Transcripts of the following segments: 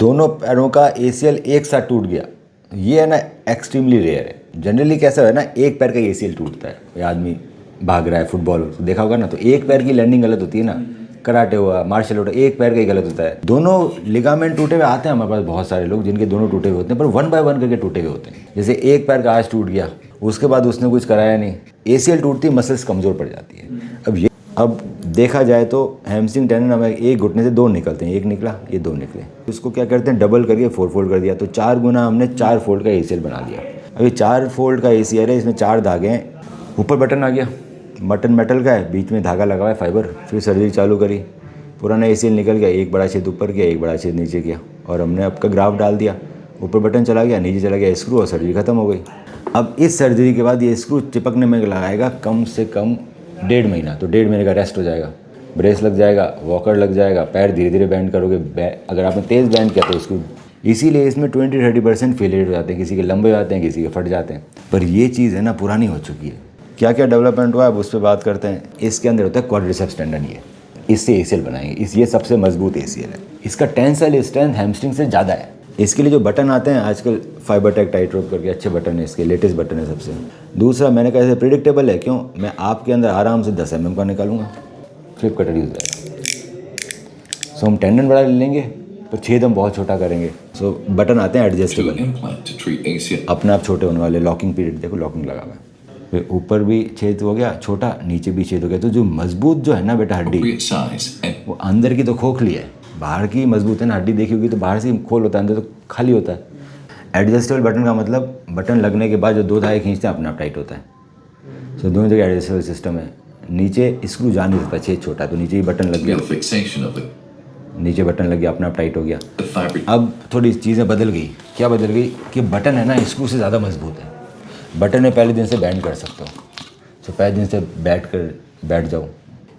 दोनों पैरों का ACL एक साथ टूट गया, ये है ना एक्सट्रीमली रेयर है। जनरली कैसा है ना, एक पैर का ACL टूटता है, कोई आदमी भाग रहा है फुटबॉल देखा होगा ना, तो एक पैर की लैंडिंग गलत होती है ना, कराटे हुआ, मार्शल आर्ट, एक पैर का ही गलत होता है। दोनों लिगामेंट टूटे हुए आते हैं हमारे पास बहुत सारे लोग जिनके दोनों टूटे हुए होते हैं, पर 1 बाय 1 करके टूटे हुए होते हैं। जैसे एक पैर का आज टूट गया, उसके बाद उसने कुछ कराया नहीं, ACL टूटती, मसल्स कमज़ोर पड़ जाती है। अब देखा जाए तो हैमस्ट्रिंग टेंडन हमें एक घुटने से 2 निकलते हैं, एक निकला, ये 2 निकले, उसको क्या करते हैं डबल करके 4 फोल्ड कर दिया, तो 4 गुना हमने 4 फोल्ड का ACL बना दिया। अभी 4 फोल्ड का ACL है, इसमें 4 धागे हैं, ऊपर बटन आ गया, बटन मेटल का है, बीच में धागा लगा हुआ है फाइबर। फिर सर्जरी चालू करी, पुराना ACL निकल गया, एक बड़ा छेद ऊपर किया, एक बड़ा छेद नीचे किया, और हमने आपका ग्राफ डाल दिया, ऊपर बटन चला गया, नीचे चला गया स्क्रू, और सर्जरी खत्म हो गई। अब इस सर्जरी के बाद ये स्क्रू चिपकने में लगाएगा कम से कम 1.5 महीना, तो 1.5 महीने का रेस्ट हो जाएगा, ब्रेस लग जाएगा, वॉकर लग जाएगा, पैर धीरे धीरे बैंड करोगे, अगर आपने तेज़ बैंड किया तो उसको, इसीलिए इसमें 20-30% फेलियर हो जाते हैं, किसी के लंबे हो जाते हैं, किसी के फट जाते हैं। पर ये चीज़ है ना पुरानी हो चुकी है। क्या क्या डेवलपमेंट हुआ है अब उस पर बात करते हैं। इसके अंदर होता है क्वाड्रिसेप्स टेंडन, ये इससे ACL बनाएंगे, ये सबसे मजबूत ACL है, इसका टेंसाइल स्ट्रेंथ हैमस्ट्रिंग से ज़्यादा है। इसके लिए जो बटन आते हैं आजकल, फाइबरटेक टाइट रोप करके अच्छे बटन है, इसके लेटेस्ट बटन है सबसे। दूसरा मैंने कहा ऐसे प्रिडिक्टेबल है, क्यों, मैं आपके अंदर आराम से 10 mm का निकालूंगा, फ्लिप कटर यूज है। सो हम टेंडन बड़ा ले लेंगे, पर छेद हम बहुत छोटा करेंगे। सो बटन आते हैं एडजस्टेबल, अपने आप छोटे होने वाले, लॉकिंग पीरियड देखो, लॉकिंग लगा हुआ है, फिर ऊपर भी छेद हो गया छोटा, नीचे भी छेद हो गया। तो जो मजबूत जो है ना बेटा हड्डी, वो अंदर की तो खोखली है, बाहर की मजबूत है ना। हड्डी देखी होगी तो बाहर से खोल होता है, अंदर तो खाली होता है। एडजस्टेबल बटन का मतलब बटन लगने के बाद जो 2 धागे खींचते हैं अपने आप टाइट होता है। सो दोनों जगह एडजस्टेबल सिस्टम है। नीचे स्क्रू जा नहीं सकता, छेद छोटा, तो नीचे ही बटन लग गया, नीचे बटन लग गया, अपना आप टाइट हो गया। अब थोड़ी चीज़ें बदल गई। क्या बदल गई कि बटन है ना स्क्रू से ज़्यादा मजबूत है। बटन में पहले दिन से बैंड कर सकते हो, तो पहले दिन से बैठ जाओ।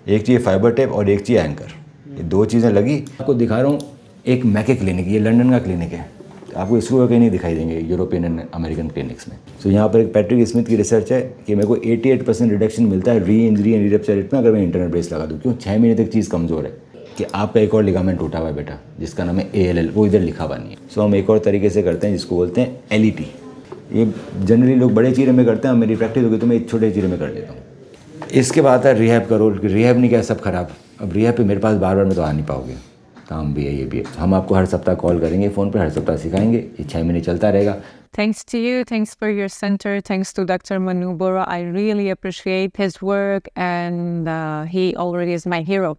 एक चाहिए फाइबर टेप और एक चाहिए एंकर, ये 2 चीज़ें लगी। आपको दिखा रहा हूँ एक मैके क्लिनिक, ये लंदन का क्लिनिक है, तो आपको स्क्रू कहीं नहीं दिखाई देंगे यूरोपियन एंड अमेरिकन क्लिनिक्स में। तो यहाँ पर एक पैट्रिक स्मिथ की रिसर्च है कि मेरे को 88% रिडक्शन मिलता है री इंजरी एंड रीरप्चर रेट में अगर मैं इंटरनल ब्रेस लगा दूँ। क्यों, 6 महीने तक चीज़ कमज़ोर है कि आपका एक और लिगामेंट टूटा हुआ है बेटा, जिसका नाम है ALL, वो इधर लिखा हुआ नहीं है। सो हम एक और तरीके से करते हैं जिसको बोलते हैं LET। ये जनरली लोग बड़े चीरे में करते हैं, मेरी प्रैक्टिस होगी तो मैं एक छोटे चीरे में कर लेता हूँ। इसके बाद है रिहैब करो, रिहैब नहीं क्या सब खराब। अब रिहैब पे मेरे पास बार बार में तो आ नहीं पाओगे, काम भी है ये भी है। हम आपको हर सप्ताह कॉल करेंगे फ़ोन पर, हर सप्ताह सिखाएंगे, ये 6 महीने चलता रहेगा। Thanks to you, thanks for your center, thanks to Dr. Manu Bora. I really appreciate his work and he already is my hero.